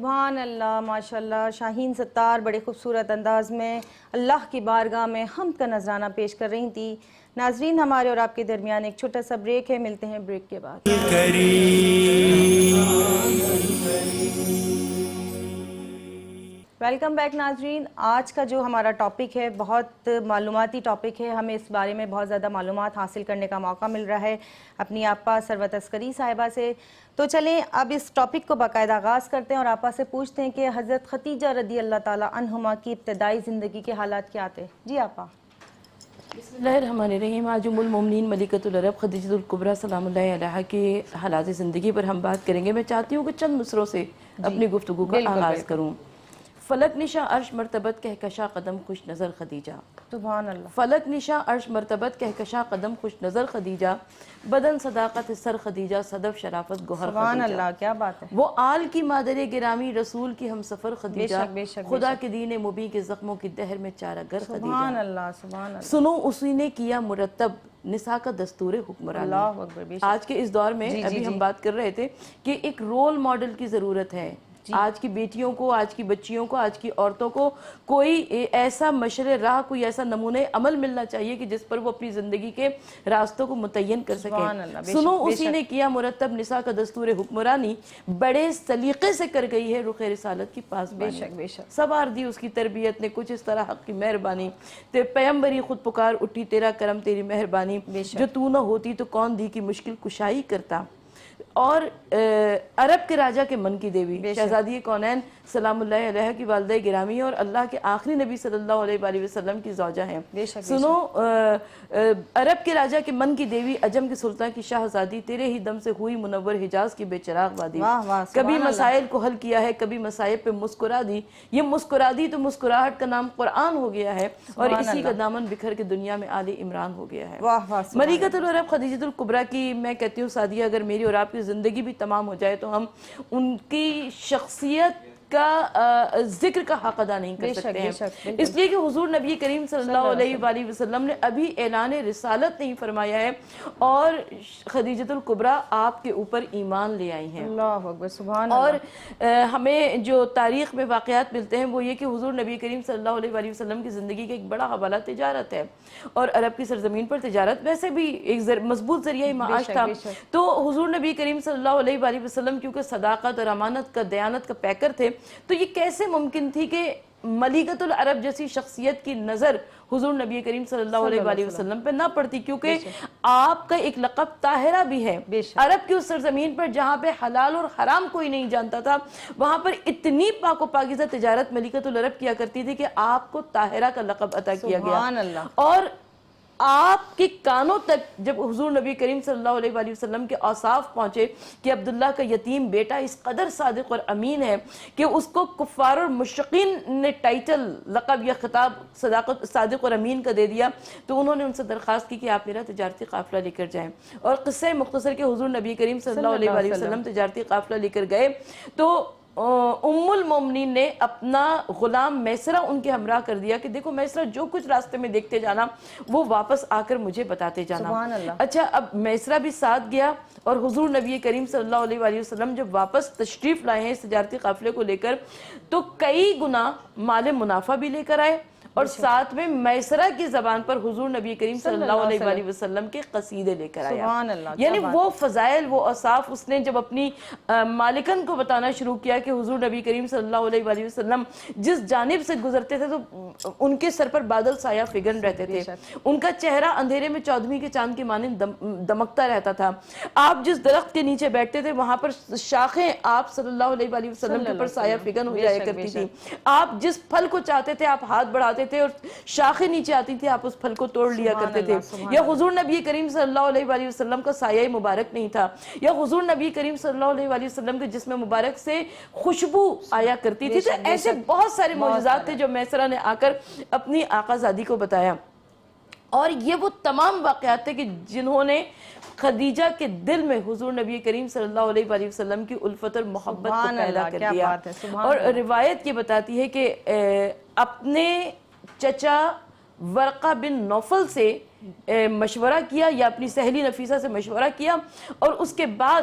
سبحان اللہ، ماشاءاللہ، شاہین ستار بڑے خوبصورت انداز میں اللہ کی بارگاہ میں حمد کا نذرانہ پیش کر رہی تھی۔ ناظرین، ہمارے اور آپ کے درمیان ایک چھوٹا سا بریک ہے، ملتے ہیں بریک کے بعد۔ ویلکم بیک ناظرین، آج کا جو ہمارا ٹاپک ہے بہت معلوماتی ٹاپک ہے، ہمیں اس بارے میں بہت زیادہ معلومات حاصل کرنے کا موقع مل رہا ہے اپنی آپا ثروت عسکری صاحبہ سے۔ تو چلیں اب اس ٹاپک کو باقاعدہ آغاز کرتے ہیں اور آپا سے پوچھتے ہیں کہ حضرت خدیجہ رضی اللہ تعالی عنہما کی ابتدائی زندگی کے حالات کیا تھے؟ جی آپا۔ بسم اللہ الرحمن الرحیم۔ آج ام المومنین ملکۃ العرب خدیجہ الکبریٰ سلام اللہ علیہا کے حالات زندگی پر ہم بات کریں گے۔ میں چاہتی ہوں کہ چند مصروں سے اپنی گفتگو کا آغاز کروں۔ فلک نشاں عرش مرتبت کہکشاں قدم خوش نظر خدیجہ، سبحان اللہ۔ فلک نشاں عرش مرتبت کہکشاں قدم خوش نظر خدیجہ، بدن صداقت سر خدیجہ، صدف شرافت گوہر خدیجہ۔ سبحان اللہ، کیا بات ہے۔ وہ آل کی مادر گرامی، رسول کی ہم سفر خدیجہ، بے شک خدا کے دین مبین کے زخموں کی دہر میں چارہ گر خدیجہ۔ سبحان اللہ، سبحان اللہ۔ سنو اسی نے کیا مرتب نساء کا دستور حکمرانی۔ اللہ اکبر، بے شک۔ آج کے اس دور میں ابھی ہم بات کر رہے تھے کہ ایک رول ماڈل کی ضرورت ہے۔ آج کی بیٹیوں کو، آج کی بچیوں کو، آج کی عورتوں کو کوئی ایسا مشرع راہ، کوئی ایسا نمونہ عمل ملنا چاہیے کہ جس پر وہ اپنی زندگی کے راستوں کو متعین کر سکے۔ سنو اسی نے کیا مرتب نساء کا دستور حکمرانی، بڑے سلیقے سے کر گئی ہے رخ رسالت کی پاسبانی۔ بے شک۔ سوار دی اس کی تربیت نے کچھ اس طرح حق کی مہربانی، تے پیمبری خود پکار اٹھی تیرا کرم تیری مہربانی، جو تو نہ ہوتی تو کون دی کی مشکل کشائی کرتا۔ اور عرب کے راجہ کے من کی دیوی شہزادی کونین سلام اللہ علیہ کی والدہ گرامی اور اللہ کے آخری نبی صلی اللہ علیہ وآلہ وسلم کی زوجہ ہیں۔ سنو عرب کے راجہ کے من کی دیوی، عجم کے سلطان کی شہزادی، تیرے ہی دم سے ہوئی منور حجاز کی بے چراغ وادی۔ کبھی مسائل کو حل کیا ہے، کبھی مسائل پہ مسکرا دی، یہ مسکرا دی تو مسکراہٹ کا نام قرآن ہو گیا ہے اور اسی کا دامن بکھر کے دنیا میں آل عمران ہو گیا ہے۔ ملکۃ العرب خدیجہ الکبریٰ کی میں کہتی ہوں سعدیہ، اگر میری اور آپ کی زندگی بھی تمام ہو جائے تو ہم ان کی شخصیت کا ذکر کا حق ادا نہیں کر سکتے ہیں، اس لیے کہ حضور نبی کریم صلی اللہ علیہ وآلہ وسلم نے ابھی اعلان رسالت نہیں فرمایا ہے اور خدیجہ الکبریٰ آپ کے اوپر ایمان لے آئی ہیں۔ اللہ اکبر، سبحان اللہ۔ اور ہمیں جو تاریخ میں واقعات ملتے ہیں وہ یہ کہ حضور نبی کریم صلی اللہ علیہ وآلہ وسلم کی زندگی کا ایک بڑا حوالہ تجارت ہے، اور عرب کی سرزمین پر تجارت ویسے بھی ایک مضبوط ذریعہ معاش تھا۔ تو حضور نبی کریم صلی اللہ علیہ وآلہ وسلم کیونکہ صداقت اور امانت کا، دیانت کا پیکر تھے، تو یہ کیسے ممکن تھی کہ ملکۃ العرب جیسی شخصیت کی نظر حضور نبی کریم صلی اللہ علیہ وآلہ وسلم پہ نہ پڑتی، کیونکہ آپ کا ایک لقب طاہرہ بھی ہے۔ عرب کی اس سرزمین پر جہاں پہ حلال اور حرام کوئی نہیں جانتا تھا، وہاں پر اتنی پاک و پاکیزہ تجارت ملکۃ العرب کیا کرتی تھی کہ آپ کو طاہرہ کا لقب عطا کیا گیا۔ اور آپ کے کانوں تک جب حضور نبی کریم صلی اللہ علیہ وآلہ وسلم کے اوصاف پہنچے کہ عبداللہ کا یتیم بیٹا اس قدر صادق اور امین ہے کہ اس کو کفار اور مشرکین نے ٹائٹل، لقب یا خطاب صادق اور امین کا دے دیا، تو انہوں نے ان سے درخواست کی کہ آپ میرا تجارتی قافلہ لے کر جائیں۔ اور قصہ مختصر کہ حضور نبی کریم صلی اللہ علیہ وآلہ وسلم تجارتی قافلہ لے کر گئے تو ام المومنین نے اپنا غلام میسرہ ان کے ہمراہ کر دیا کہ دیکھو میسرہ، جو کچھ راستے میں دیکھتے جانا وہ واپس آ کر مجھے بتاتے جانا۔ اچھا، اب میسرہ بھی ساتھ گیا اور حضور نبی کریم صلی اللہ علیہ وآلہ وسلم جب واپس تشریف لائے ہیں اس تجارتی قافلے کو لے کر، تو کئی گنا مال منافع بھی لے کر آئے اور ساتھ میں میسرہ کی زبان پر حضور نبی کریم صلی اللہ علیہ وآلہ وسلم کے قصیدے لے کر آیا۔ یعنی وہ فضائل، وہ اوصاف اس نے جب اپنی مالکن کو بتانا شروع کیا کہ حضور نبی کریم صلی اللہ علیہ وآلہ وسلم جس جانب سے گزرتے تھے تو ان کے سر پر بادل سایہ فگن رہتے تھے، ان کا چہرہ اندھیرے میں 14ویں کے چاند کے مانند دمکتا رہتا تھا، آپ جس درخت کے نیچے بیٹھتے تھے وہاں پر شاخیں آپ صلی اللہ علیہ وآلہ وسلم کے پر سایہ فگن ہو جایا کرتی تھی، آپ جس پھل کو چاہتے تھے آپ ہاتھ بڑھاتے تھے اور شاخیں نیچے آتی تھی، آپ اس پھل کو توڑ لیا کرتے تھے۔ یا حضور نبی کریم صلی اللہ علیہ وآلہ وسلم کا سایہ مبارک نہیں تھا، یا حضور نبی کریم صلی اللہ علیہ وآلہ وسلم کے جسم مبارک سے خوشبو آیا کرتی تھی۔ تو ایسے بہت سارے معجزات تھے جو میسرہ نے آ کر اپنی آقا زادی کو بتایا، اور یہ وہ تمام واقعات تھے کہ جنہوں نے خدیجہ کے دل میں حضور نبی کریم صلی اللہ علیہ وآلہ وسلم کی الفت اور محبت کو پیدا کر دیا۔ اور روایت یہ بتاتی ہے کہ اپنے چچا ورقہ بن نوفل سے مشورہ کیا یا اپنی سہیلی نفیسہ سے مشورہ کیا، اور اس کے بعد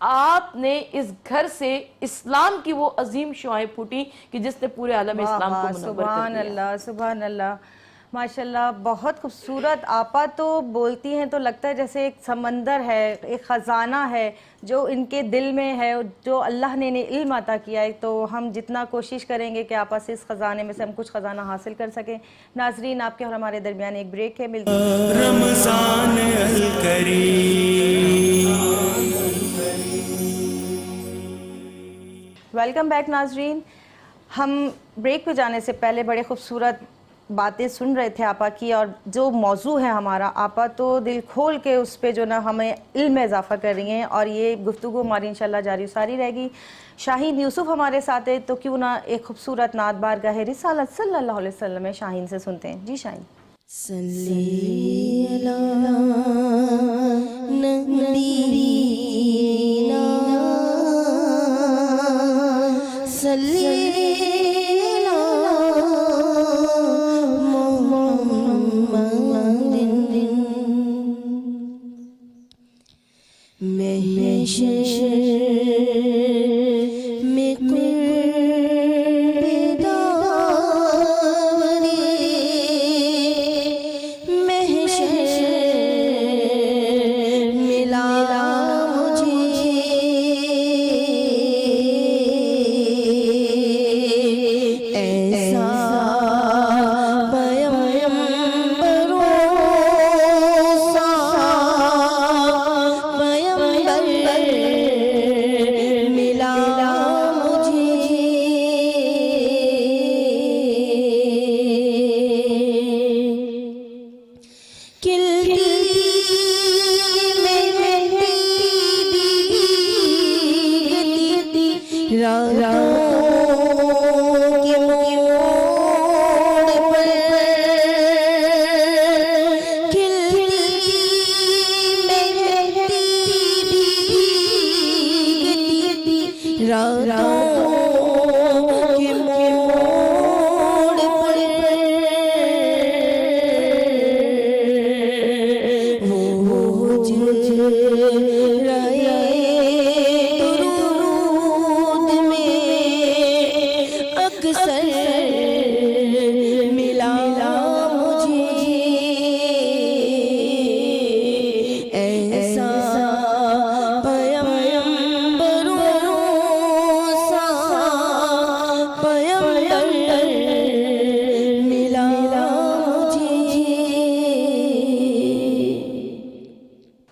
آپ نے اس گھر سے اسلام کی وہ عظیم شعائیں پھوٹی کہ جس نے پورے عالم اسلام کو منور کر سبحان دیا۔ اللہ، سبحان اللہ، ماشاءاللہ، بہت خوبصورت۔ آپا تو بولتی ہیں تو لگتا ہے جیسے ایک سمندر ہے، ایک خزانہ ہے جو ان کے دل میں ہے، جو اللہ نے انہیں علم عطا کیا ہے۔ تو ہم جتنا کوشش کریں گے کہ آپا سے اس خزانے میں سے ہم کچھ خزانہ حاصل کر سکیں۔ ناظرین، آپ کے اور ہمارے درمیان ایک بریک ہے، ملتے ہیں۔ رمضان ویلکم بیک ناظرین۔ ہم بریک پہ جانے سے پہلے بڑے خوبصورت باتیں سن رہے تھے آپا کی، اور جو موضوع ہے ہمارا، آپا تو دل کھول کے اس پہ جو نا ہمیں علم میں اضافہ کر رہی ہیں، اور یہ گفتگو ہماری انشاءاللہ جاری و ساری رہے گی۔ شاہین یوسف ہمارے ساتھ ہے، تو کیوں نہ ایک خوبصورت نعت بارگاہ رسالت صلی اللہ علیہ وسلم میں شاہین سے سنتے ہیں۔ جی شاہین۔ صلی علی نبینا صلی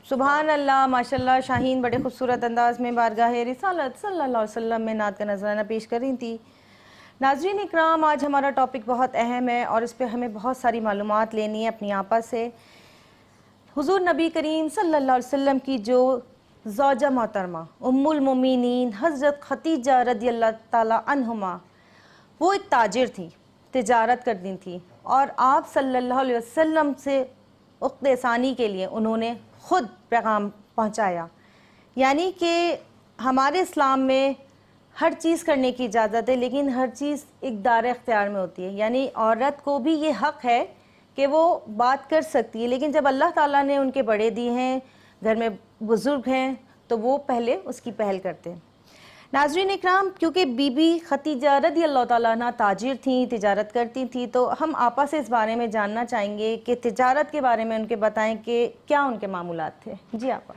سبحان اللہ، ماشاءاللہ، شاہین بڑے خوبصورت انداز میں بارگاہ رسالت صلی اللہ علیہ وسلم میں نعت کا نذرانہ پیش کر رہی تھی۔ ناظرین اکرام، آج ہمارا ٹاپک بہت اہم ہے اور اس پہ ہمیں بہت ساری معلومات لینی ہے اپنی آپا سے۔ حضور نبی کریم صلی اللہ علیہ وسلم کی جو زوجہ محترمہ ام المومنین حضرت خدیجہ رضی اللہ تعالی عنہما، وہ ایک تاجر تھی، تجارت کرتی تھی، اور آپ صلی اللہ علیہ وسلم سے عقد ثانی کے لیے انہوں نے خود پیغام پہنچایا۔ یعنی کہ ہمارے اسلام میں ہر چیز کرنے کی اجازت ہے، لیکن ہر چیز اقدار اختیار میں ہوتی ہے۔ یعنی عورت کو بھی یہ حق ہے کہ وہ بات کر سکتی ہے، لیکن جب اللہ تعالیٰ نے ان کے بڑے دیے ہیں، گھر میں بزرگ ہیں، تو وہ پہلے اس کی پہل کرتے ہیں۔ ناظرین اکرام، کیونکہ بی بی خدیجہ رضی اللہ تعالیٰ عنہ تاجر تھیں، تجارت کرتی تھیں، تو ہم آپا سے اس بارے میں جاننا چاہیں گے کہ تجارت کے بارے میں ان کے بتائیں کہ کیا ان کے معمولات تھے۔ جی آپا۔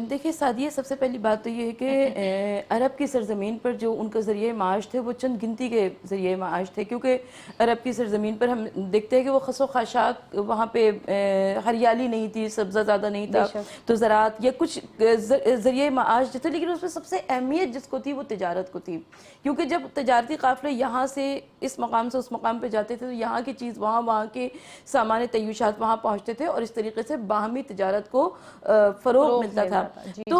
دیکھیں سعدیہ، سب سے پہلی بات تو یہ ہے کہ عرب کی سرزمین پر جو ان کا ذریعہ معاش تھے وہ چند گنتی کے ذریعہ معاش تھے، کیونکہ عرب کی سرزمین پر ہم دیکھتے ہیں کہ وہ خس و خاشاک، وہاں پہ ہریالی نہیں تھی، سبزہ زیادہ نہیں تھا، تو زراعت یا کچھ ذریعہ معاش جو تھے، لیکن اس میں سب سے اہمیت جس کو تھی وہ تجارت کو تھی، کیونکہ جب تجارتی قافلے یہاں سے اس مقام سے اس مقام پہ جاتے تھے تو یہاں کی چیز وہاں، وہاں کے سامان تعیشات وہاں پہنچتے تھے، اور اس طریقے سے باہمی تجارت کو فروغ ملتا تھا۔ تو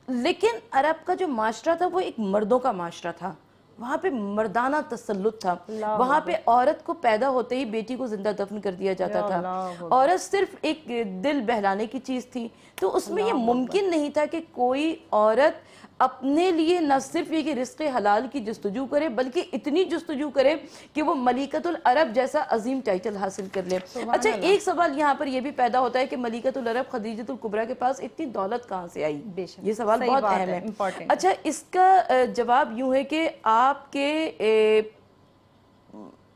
لیکن عرب کا جو معاشرہ تھا وہ ایک مردوں کا معاشرہ تھا، وہاں پہ مردانہ تسلط تھا، وہاں پہ عورت کو پیدا ہوتے ہی بیٹی کو زندہ دفن کر دیا جاتا تھا، عورت صرف ایک دل بہلانے کی چیز تھی، تو اس میں یہ ممکن نہیں تھا کہ کوئی عورت اپنے لیے نہ صرف یہ کہ رزق حلال کی جستجو کرے بلکہ اتنی جستجو کرے کہ وہ ملکۃ العرب جیسا عظیم ٹائٹل حاصل کر لے۔ اچھا ایک سوال یہاں پر یہ بھی پیدا ہوتا ہے کہ ملکۃ العرب خدیجۃ الکبریٰ کے پاس اتنی دولت کہاں سے آئی؟ یہ سوال بہت اہم ہے۔ اچھا اس کا جواب یوں ہے کہ آپ کے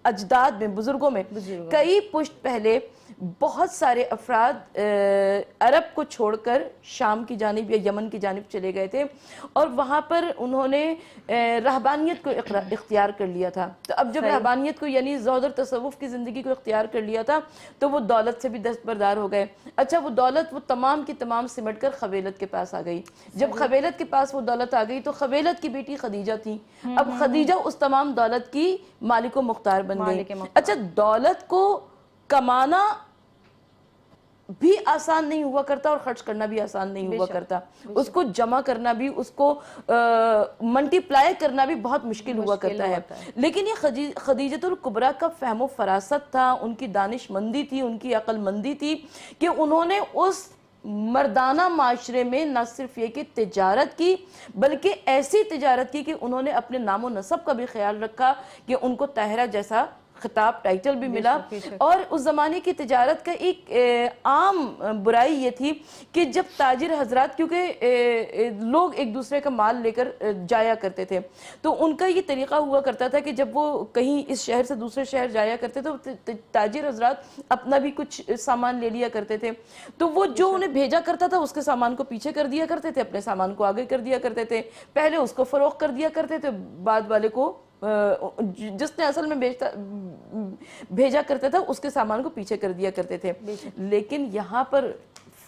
اجداد میں، بزرگوں میں کئی پشت پہلے بہت سارے افراد عرب کو چھوڑ کر شام کی جانب یا یمن کی جانب چلے گئے تھے اور وہاں پر انہوں نے رہبانیت کو اختیار کر لیا تھا۔ تو اب جب رہبانیت کو یعنی زہد اور تصوف کی زندگی کو اختیار کر لیا تھا تو وہ دولت سے بھی دستبردار ہو گئے۔ اچھا وہ دولت وہ تمام کی تمام سمٹ کر خویلد کے پاس آ گئی۔ جب خویلد کے پاس وہ دولت آ گئی تو خویلد کی بیٹی خدیجہ تھی، اب خدیجہ اس تمام دولت کی مالک و مختار بن گئی۔ اچھا دولت کو کمانا بھی آسان نہیں ہوا کرتا اور خرچ کرنا بھی آسان نہیں ہوا کرتا، اس کو جمع کرنا بھی، اس کو ملٹی پلائی کرنا بھی بہت مشکل ہوا کرتا ہے۔ لیکن یہ خدیجۃ الکبریٰ کا فہم و فراست تھا، ان کی دانش مندی تھی، ان کی عقل مندی تھی کہ انہوں نے اس مردانہ معاشرے میں نہ صرف یہ کہ تجارت کی بلکہ ایسی تجارت کی کہ انہوں نے اپنے نام و نسب کا بھی خیال رکھا کہ ان کو طاہرہ جیسا خطاب ٹائٹل بھی ملا۔ اور اس زمانے کی تجارت کا ایک عام برائی یہ تھی کہ جب تاجر حضرات، کیونکہ لوگ ایک دوسرے کا مال لے کر جایا کرتے تھے، تو ان کا یہ طریقہ ہوا کرتا تھا کہ جب وہ کہیں اس شہر سے دوسرے شہر جایا کرتے تو تاجر حضرات اپنا بھی کچھ سامان لے لیا کرتے تھے، تو وہ جو انہیں بھیجا کرتا تھا اس کے سامان کو پیچھے کر دیا کرتے تھے، اپنے سامان کو آگے کر دیا کرتے تھے، پہلے اس کو فروخت کر دیا کرتے تھے، بعد والے کو جس نے اصل میں بھیجا کرتا تھا اس کے سامان کو پیچھے کر دیا کرتے تھے۔ لیکن یہاں پر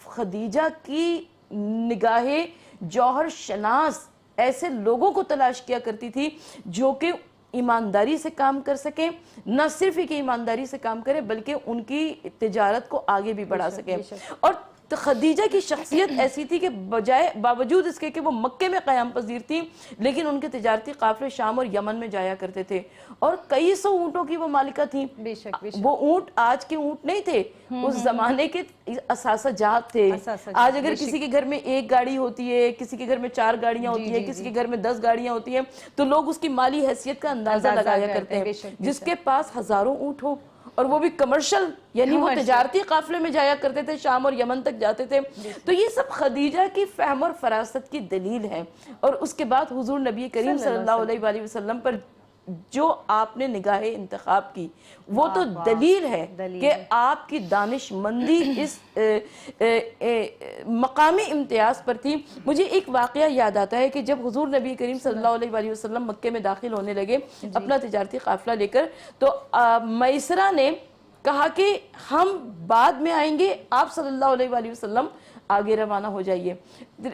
خدیجہ کی نگاہ جوہر شناس ایسے لوگوں کو تلاش کیا کرتی تھی جو کہ ایمانداری سے کام کر سکیں، نہ صرف ایک ایمانداری سے کام کریں بلکہ ان کی تجارت کو آگے بھی بڑھا سکیں۔ اور خدیجہ کی شخصیت ایسی تھی کہ باوجود اس کے کہ وہ مکے میں قیام پذیر تھی لیکن ان کے تجارتی قافلے شام اور یمن میں جایا کرتے تھے اور کئی سو اونٹوں کی وہ مالکہ تھیں۔ وہ اونٹ آج کے اونٹ نہیں تھے، اس زمانے کے اثاثہ جات تھے۔ آج اگر کسی کے گھر میں ایک گاڑی ہوتی ہے، کسی کے گھر میں 4 گاڑیاں ہوتی ہیں، کسی کے گھر میں 10 گاڑیاں ہوتی ہیں تو لوگ اس کی مالی حیثیت کا اندازہ لگایا کرتے ہیں۔ جس کے پاس ہزاروں اونٹ ہو اور وہ بھی کمرشل، یعنی وہ تجارتی قافلے میں جایا کرتے تھے، شام اور یمن تک جاتے تھے، تو یہ سب خدیجہ کی فہم اور فراست کی دلیل ہے۔ اور اس کے بعد حضور نبی کریم صلی اللہ علیہ وآلہ وسلم پر جو آپ نے نگاہ انتخاب کی وہ تو دلیل ہے کہ آپ کی دانش مندی اس مقامی امتیاز پر تھی۔ مجھے ایک واقعہ یاد آتا ہے کہ جب حضور نبی کریم صلی اللہ علیہ وآلہ وسلم مکے میں داخل ہونے لگے اپنا تجارتی قافلہ لے کر، تو میسرہ نے کہا کہ ہم بعد میں آئیں گے، آپ صلی اللہ علیہ وآلہ وسلم آگے روانہ ہو جائیے۔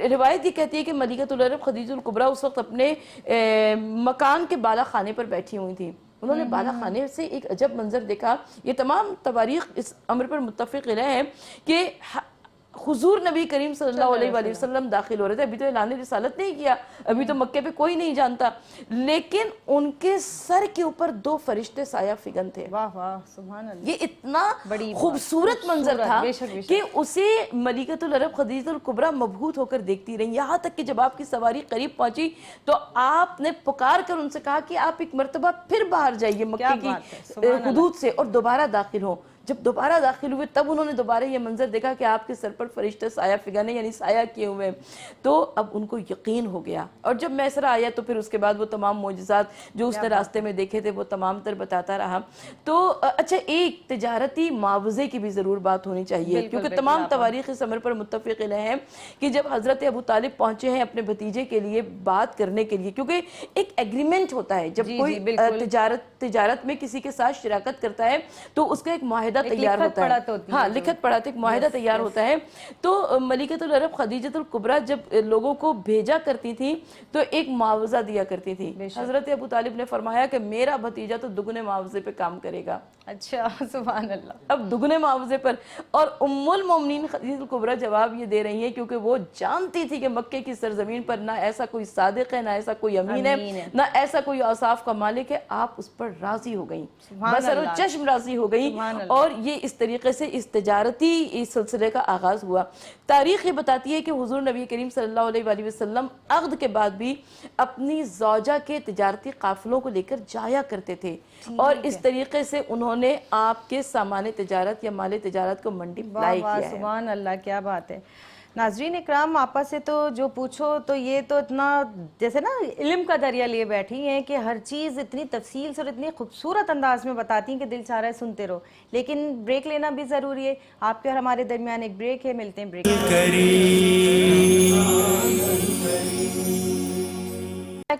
روایت یہ کہتی ہے کہ ملکۃ العرب خدیجہ الکبریٰ اس وقت اپنے مکان کے بالا خانے پر بیٹھی ہوئی تھی۔ انہوں نے بالا خانے سے ایک عجب منظر دیکھا۔ یہ تمام تواریخ اس امر پر متفق علیہ ہیں کہ حضور نبی کریم صلی اللہ علیہ وآلہ وسلم داخل ہو رہے تھے، ابھی تو اعلان رسالت نہیں کیا، ابھی تو مکے پہ کوئی نہیں جانتا، لیکن ان کے سر کے اوپر 2 فرشتے سایہ فگن تھے۔ واہ واہ سبحان اللہ، یہ اتنا خوبصورت منظر تھا کہ اسے ملکۃ العرب خدیجہ الکبریٰ مبہوت ہو کر دیکھتی رہی، یہاں تک کہ جب آپ کی سواری قریب پہنچی تو آپ نے پکار کر ان سے کہا کہ آپ ایک مرتبہ پھر باہر جائیے مکے کی حدود سے اور دوبارہ داخل ہو۔ جب دوبارہ داخل ہوئے تب انہوں نے دوبارہ یہ منظر دیکھا کہ آپ کے سر پر فرشتے سایہ فگانے یعنی سایہ کیے ہوئے، تو اب ان کو یقین ہو گیا۔ اور جب میسرہ آیا تو پھر اس کے بعد وہ تمام معجزات جو اس نے راستے میں دیکھے تھے وہ تمام تر بتاتا رہا۔ تو اچھا ایک تجارتی معاوضے کی بھی ضرور بات ہونی چاہیے کیونکہ تمام تواریخ اس امر پر متفق علیہ ہیں کہ جب حضرت ابو طالب پہنچے ہیں اپنے بھتیجے کے لیے بات کرنے کے لیے، کیونکہ ایک ایگریمنٹ ہوتا ہے جب کوئی تجارت میں کسی کے ساتھ شراکت کرتا ہے تو اس کا ایک معاہدہ تیار ہوتا ہے، ہاں لکھت پڑھاتے ایک معاہدہ تیار ہوتا ہے۔ تو ملکۃ العرب خدیجہ الکبریٰ جب لوگوں کو بھیجا کرتی تھی تو ایک معاوضہ دیا کرتی تھی۔ حضرت ابو طالب نے فرمایا کہ میرا بھتیجا تو دگنے معاوضے پہ کام کرے گا۔ اچھا سبحان اللہ، اب دگنے معاوضے پر۔ اور ام المومنین خدیجہ الکبریٰ جواب یہ دے رہی ہیں کیونکہ وہ جانتی تھی کہ مکے کی سرزمین پر نہ ایسا کوئی صادق ہے، نہ ایسا کوئی امین ہے، نہ ایسا کوئی اوصاف کا مالک ہے، آپ اس پر راضی ہو گئیں، بسر و چشم راضی ہو گئیں۔ اور اور یہ اس طریقے سے اس تجارتی اس سلسلے کا آغاز ہوا۔ تاریخ یہ بتاتی ہے کہ حضور نبی کریم صلی اللہ علیہ وآلہ وسلم عقد کے بعد بھی اپنی زوجہ کے تجارتی قافلوں کو لے کر جایا کرتے تھے، اور اس طریقے سے انہوں نے آپ کے سامان تجارت یا مال تجارت کو منڈی پلائی کیا ہے۔ سبحان اللہ، کیا بات ہے۔ ناظرین اکرام، آپا سے تو جو پوچھو تو یہ تو اتنا جیسے نا علم کا دریا لیے بیٹھی ہیں کہ ہر چیز اتنی تفصیل سے اور اتنی خوبصورت انداز میں بتاتی ہیں کہ دل چاہ رہا ہے سنتے رہو، لیکن بریک لینا بھی ضروری ہے۔ آپ کے اور ہمارے درمیان ایک بریک ہے، ملتے ہیں بریک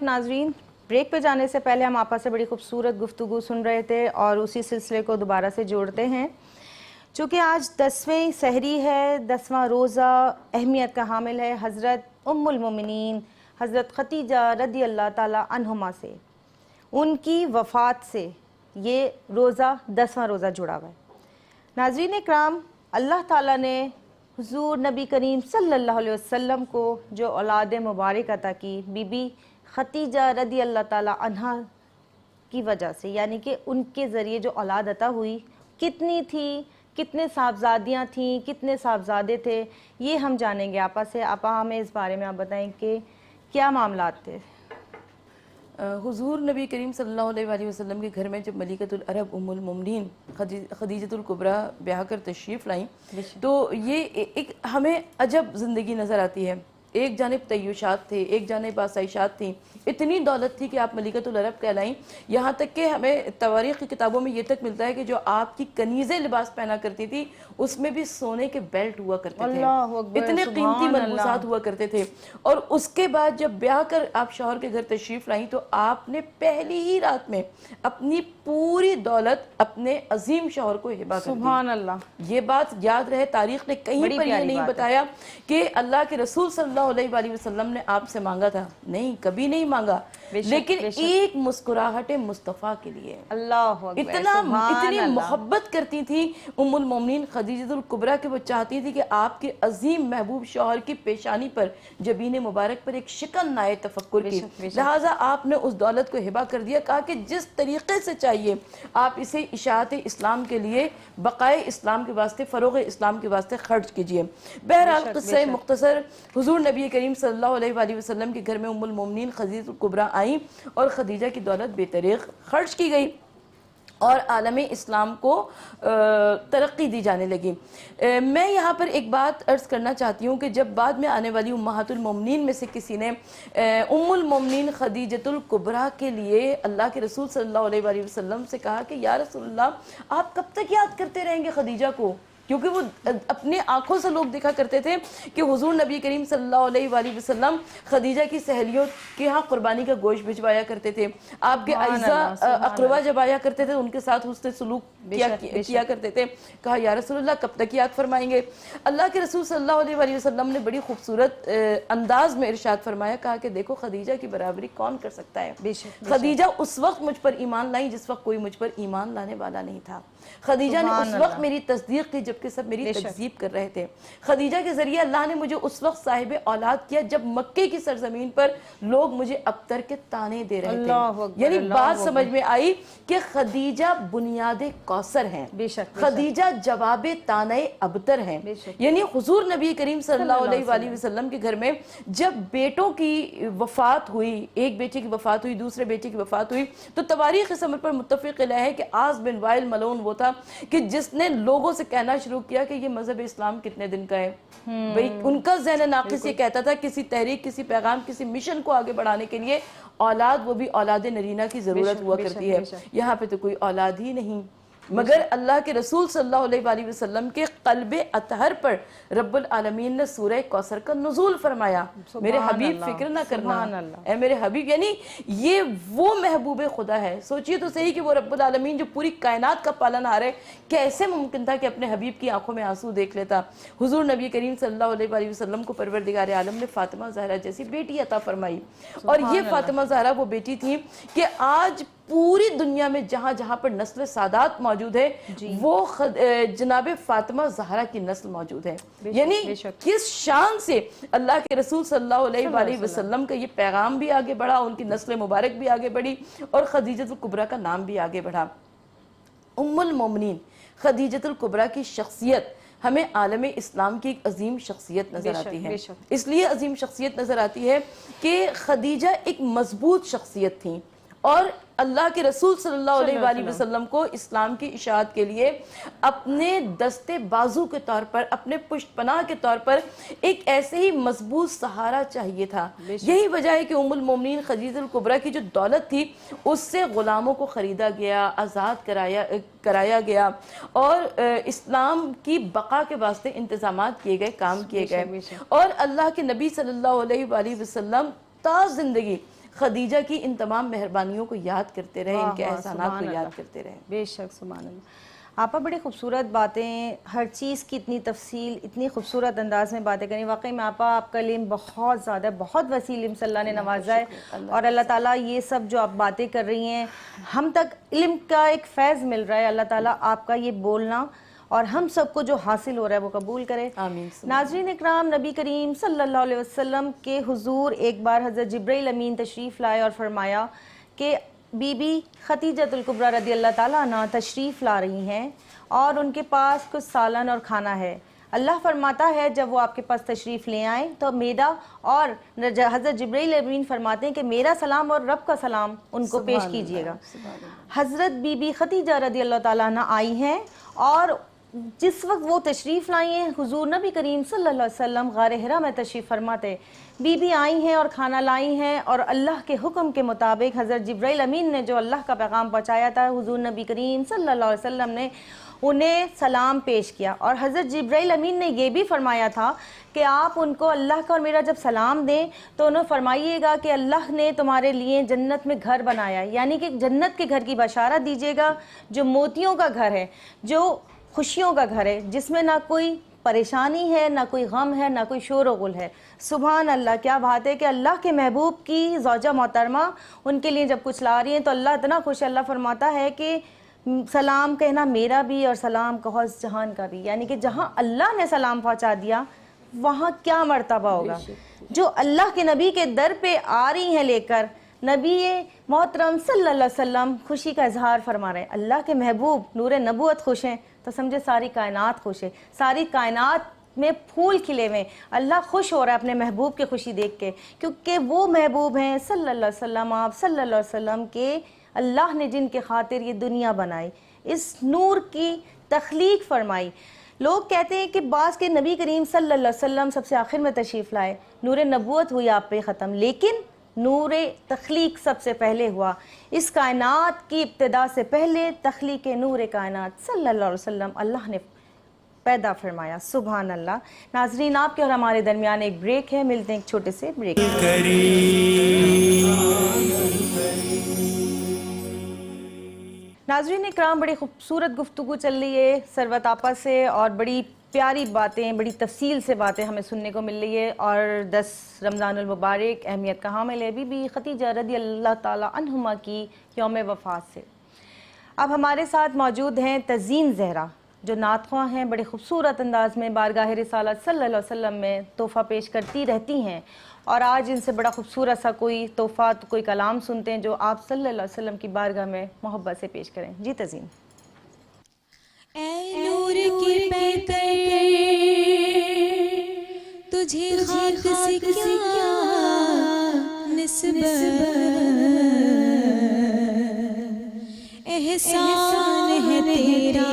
ناظرین۔ بریک پہ جانے سے پہلے ہم آپا سے بڑی خوبصورت گفتگو سن رہے تھے اور اسی سلسلے کو دوبارہ سے جوڑتے ہیں۔ چونکہ آج 10ویں سحری ہے، 10واں روزہ اہمیت کا حامل ہے حضرت ام المومنین حضرت ختیجہ رضی اللہ تعالیٰ عنہما سے، ان کی وفات سے یہ روزہ 10واں روزہ جڑا ہوا ہے۔ ناظرین اکرام، اللہ تعالیٰ نے حضور نبی کریم صلی اللہ علیہ وسلم کو جو اولاد مبارک عطا کی، بی بی ختیجہ رضی اللہ تعالیٰ عنہا کی وجہ سے، یعنی کہ ان کے ذریعے جو اولاد عطا ہوئی کتنی تھی، کتنے صاحبزادیاں تھیں، کتنے صاحبزادے تھے، یہ ہم جانیں گے آپا سے۔ آپا ہمیں اس بارے میں آپ بتائیں کہ کیا معاملات تھے؟ حضور نبی کریم صلی اللہ علیہ وآلہ وسلم کے گھر میں جب ملکۃ العرب ام المومنین خدیجۃ الکبریٰ بیاہ کر تشریف لائیں تو یہ ایک ہمیں عجب زندگی نظر آتی ہے۔ ایک جانب تعیشات تھے، ایک جانب آسائشات تھیں، اتنی دولت تھی کہ آپ ملکۃ العرب کہلائیں، یہاں تک کہ ہمیں تواریخ کی کتابوں میں یہ تک ملتا ہے کہ جو آپ کی کنیزیں لباس پہنا کرتی تھی اس میں بھی سونے کے بیلٹ ہوا کرتے تھے، اتنے قیمتی ملبوسات ہوا کرتے تھے۔ اور اس کے بعد جب بیاہ کر آپ شوہر کے گھر تشریف لائیں تو آپ نے پہلی ہی رات میں اپنی پوری دولت اپنے عظیم شوہر کو ہبہ کر دی۔ سبحان اللہ، یہ بات یاد رہے، تاریخ نے کہیں پر یہ نہیں بتایا کہ اللہ کے رسول صلی اللہ علیہ وآلہ وسلم نے آپ سے مانگا تھا، نہیں، کبھی نہیں مانگا، لیکن ایک مسکراہٹ مصطفیٰ کے لیے اللہ اتنی محبت کرتی تھی ام المومنین خدیجۃ الکبریٰ کہ وہ چاہتی تھی کہ آپ کے عظیم محبوب شوہر کی پیشانی پر، جبین مبارک پر ایک شکن نائے تفکر کی، لہٰذا آپ نے اس دولت کو ہبہ کر دیا، کہا کہ جس طریقے سے چاہیے آپ اسے اشاعت اسلام کے لیے، بقائے اسلام کے واسطے، فروغ اسلام کے واسطے خرچ کیجئے۔ بہرحال قصہ مختصر، حضور نبی کریم صلی اللہ علیہ وآلہ وسلم کے گھر میں ام المومنین خدیجۃ الکبریٰ آئیں اور خدیجہ کی دولت بے طریق خرچ کی گئی اور عالم اسلام کو ترقی دی جانے لگی۔ میں یہاں پر ایک بات عرض کرنا چاہتی ہوں کہ جب بعد میں آنے والی امہات المومنین میں سے کسی نے ام المومنین خدیجۃ الکبریٰ کے لیے اللہ کے رسول صلی اللہ علیہ وآلہ وسلم سے کہا کہ یا رسول اللہ آپ کب تک یاد کرتے رہیں گے خدیجہ کو، کیونکہ وہ اپنے آنکھوں سے لوگ دیکھا کرتے تھے کہ حضور نبی کریم صلی اللہ علیہ وآلہ وسلم خدیجہ کی سہیلیوں کے ہاں قربانی کا گوشت بھجوایا کرتے تھے، آپ کے اعزاء اقربا جب آیا کرتے تھے ان کے ساتھ حسن سلوک کیا کرتے تھے۔ کہا یا رسول اللہ کب تک یاد فرمائیں گے؟ اللہ کے رسول صلی اللہ علیہ وآلہ وسلم نے بڑی خوبصورت انداز میں ارشاد فرمایا، کہا کہ دیکھو خدیجہ کی برابری کون کر سکتا ہے؟ خدیجہ اس وقت مجھ پر ایمان لائی جس وقت کوئی مجھ پر ایمان لانے والا نہیں تھا، خدیجہ نے اس وقت میری تصدیق کی جبکہ سب میری تکذیب کر رہے تھے، خدیجہ کے ذریعے اللہ نے مجھے اس وقت صاحب اولاد کیا جب مکے کی سرزمین پر لوگ مجھے ابتر کے تانے دے رہے تھے۔ یعنی بات سمجھ میں آئی کہ خدیجہ بنیاد کوثر ہیں، خدیجہ جواب تانے ابتر ہیں۔ یعنی حضور نبی کریم صلی اللہ علیہ وآلہ وسلم کے گھر میں جب بیٹوں کی وفات ہوئی، ایک بیٹے کی وفات ہوئی، دوسرے بیٹے کی وفات ہوئی، تو تواریخ اس امر پر متفق علیہ ہے کہ عاص بن وائل ملعون وہ تھا کہ جس نے لوگوں سے کہنا شروع کیا کہ یہ مذہب اسلام کتنے دن کا ہے۔ بھئی ان کا ذہن ناقص یہ کہتا تھا کسی تحریک، کسی پیغام، کسی مشن کو آگے بڑھانے کے لیے اولاد، وہ بھی اولاد نرینہ کی ضرورت ہوا کرتی ہے، یہاں پہ تو کوئی اولاد ہی نہیں، مگر اللہ کے رسول صلی اللہ علیہ وآلہ وسلم کے قلب اطہر پر رب العالمین نے سورہ کوثر کا نزول فرمایا۔ میرے حبیب فکر نہ کرنا، اے میرے حبیب، یعنی یہ وہ محبوب خدا ہے۔ سوچئے تو صحیح کہ وہ رب العالمین جو پوری کائنات کا پالنہار ہے کیسے ممکن تھا کہ اپنے حبیب کی آنکھوں میں آنسو دیکھ لیتا۔ حضور نبی کریم صلی اللہ علیہ وآلہ وسلم کو پروردگار عالم نے فاطمہ زہرا جیسی بیٹی عطا فرمائی، اور یہ فاطمہ زہرا وہ بیٹی تھی کہ آج پوری دنیا میں جہاں جہاں پر نسل سادات موجود ہے وہ جناب فاطمہ زہرا کی نسل موجود ہے۔ یعنی کس شان سے اللہ کے رسول صلی اللہ علیہ وآلہ وسلم کا یہ پیغام بھی آگے بڑھا، ان کی نسل مبارک بھی آگے بڑھی، اور خدیجۃ الکبریٰ کا نام بھی آگے بڑھا۔ ام المومنین خدیجۃ الکبریٰ کی شخصیت ہمیں عالم اسلام کی ایک عظیم شخصیت نظر آتی ہے. اس لیے عظیم شخصیت نظر آتی ہے کہ خدیجہ ایک مضبوط شخصیت تھیں اور اللہ کے رسول صلی اللہ علیہ وآلہ وسلم کو اسلام کی اشاعت کے لیے اپنے دستے بازو کے طور پر، اپنے پشت پناہ کے طور پر ایک ایسے ہی مضبوط سہارا چاہیے تھا. یہی وجہ ہے کہ ام المومنین خدیجہ الکبریٰ کی جو دولت تھی اس سے غلاموں کو خریدا گیا، آزاد کرایا گیا اور اسلام کی بقا کے واسطے انتظامات کیے گئے، کام کیے گئے. اور اللہ کے نبی صلی اللہ علیہ وآلہ وسلم تا زندگی خدیجہ کی ان تمام مہربانیوں کو یاد کرتے رہے، ان کے احسانات کو یاد کرتے رہے. بے شک، سبحان اللہ. آپا بڑی خوبصورت باتیں، ہر چیز کی اتنی تفصیل، اتنی خوبصورت انداز میں باتیں کریں. واقعی میں آپا آپ کا علم بہت زیادہ، بہت وسیع علم سے اللہ نے نوازا ہے اور اللہ تعالیٰ یہ سب جو آپ باتیں کر رہی ہیں ہم تک علم کا ایک فیض مل رہا ہے. اللہ تعالیٰ آپ کا یہ بولنا اور ہم سب کو جو حاصل ہو رہا ہے وہ قبول کرے. آمین. ناظرین اکرام، نبی کریم صلی اللہ علیہ وسلم کے حضور ایک بار حضرت جبرائیل امین تشریف لائے اور فرمایا کہ بی بی خدیجۃ الکبریٰ رضی اللہ تعالیٰ عنہ تشریف لا رہی ہیں اور ان کے پاس کچھ سالن اور کھانا ہے. اللہ فرماتا ہے جب وہ آپ کے پاس تشریف لے آئیں تو میرا، اور حضرت جبرائیل امین فرماتے ہیں کہ میرا سلام اور رب کا سلام ان کو پیش کیجئے گا. حضرت بی بی خدیجہ رضی اللہ تعالیٰ عنہ آئی ہیں اور جس وقت وہ تشریف لائی ہیں حضور نبی کریم صلی اللہ علیہ وسلم غار حرا میں تشریف فرماتے. بی بی آئی ہیں اور کھانا لائی ہیں اور اللہ کے حکم کے مطابق حضرت جبرائیل امین نے جو اللہ کا پیغام پہنچایا تھا حضور نبی کریم صلی اللہ علیہ وسلم نے انہیں سلام پیش کیا. اور حضرت جبرائیل امین نے یہ بھی فرمایا تھا کہ آپ ان کو اللہ کا اور میرا جب سلام دیں تو انہیں فرمائیے گا کہ اللہ نے تمہارے لیے جنت میں گھر بنایا ہے، یعنی کہ جنت کے گھر کی بشارت دیجیے گا جو موتیوں کا گھر ہے، جو خوشیوں کا گھر ہے، جس میں نہ کوئی پریشانی ہے، نہ کوئی غم ہے، نہ کوئی شور و غل ہے. سبحان اللہ، کیا بات ہے کہ اللہ کے محبوب کی زوجہ محترمہ ان کے لیے جب کچھ لا رہی ہیں تو اللہ اتنا خوش ہے. اللہ فرماتا ہے کہ سلام کہنا میرا بھی اور سلام کہو اس جہان کا بھی، یعنی کہ جہاں اللہ نے سلام پہنچا دیا وہاں کیا مرتبہ ہوگا. جو اللہ کے نبی کے در پہ آ رہی ہیں لے کر، نبی محترم صلی اللہ علیہ وسلم خوشی کا اظہار فرما رہے ہیں. اللہ کے محبوب نور نبوت خوش ہیں تو سمجھے ساری کائنات خوش ہے، ساری کائنات میں پھول کھلے ہوئے. اللہ خوش ہو رہا ہے اپنے محبوب کی خوشی دیکھ کے، کیونکہ وہ محبوب ہیں صلی اللہ علیہ وسلم، آپ صلی اللہ علیہ وسلم کے اللہ نے جن کے خاطر یہ دنیا بنائی، اس نور کی تخلیق فرمائی. لوگ کہتے ہیں کہ بعض کے نبی کریم صلی اللہ علیہ وسلم سب سے آخر میں تشریف لائے، نور نبوت ہوئی آپ پہ ختم، لیکن نور تخلیق سب سے پہلے ہوا. اس کائنات کی ابتدا سے پہلے تخلیق نور کائنات صلی اللہ علیہ وسلم اللہ نے پیدا فرمایا. سبحان اللہ. ناظرین، آپ کے اور ہمارے درمیان ایک بریک ہے، ملتے ہیں ایک چھوٹے سے بریک. ناظرین اکرام، بڑی خوبصورت گفتگو چل رہی ہے ثروت آپا سے اور بڑی پیاری باتیں، بڑی تفصیل سے باتیں ہمیں سننے کو مل رہی ہے. اور 10 رمضان المبارک اہمیت کا حامل ہے بی بی خدیجہ رضی اللہ تعالی عنہما کی یوم وفات سے. اب ہمارے ساتھ موجود ہیں تزین زہرا جو نعت خواں ہیں، بڑے خوبصورت انداز میں بارگاہ رسالت صلی اللہ علیہ وسلم میں تحفہ پیش کرتی رہتی ہیں. اور آج ان سے بڑا خوبصورت سا کوئی تحفہ، کوئی کلام سنتے ہیں جو آپ صلی اللہ علیہ وسلم کی بارگاہ میں محبت سے پیش کریں. جی تزین. اے نور کی پیکر تجھے خاک سے کیا نسبت، احسان ہے تیرا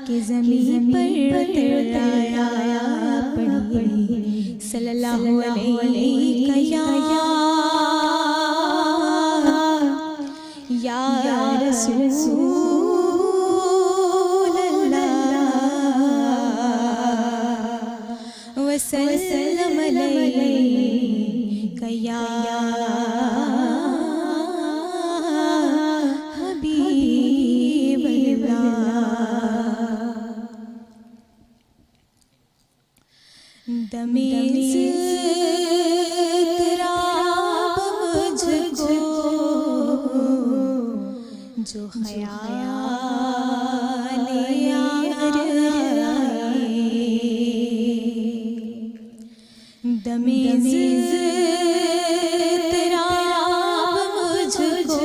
کہ زمین پر اترایا. پڑھی صلی اللہ علیہ یا رسول وسلم علیک یا حبیب اللہ. دم اضطراب مجھ کو جو خیال یار دم اضطراب مجھ کو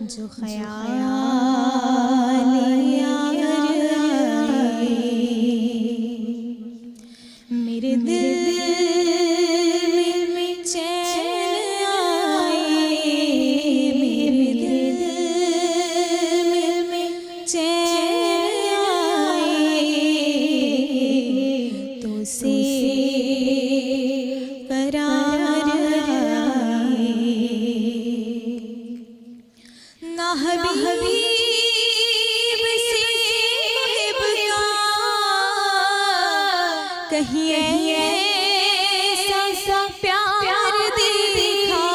جو خیال حبیب سے محب کا کہیں ایسا پیار دیکھا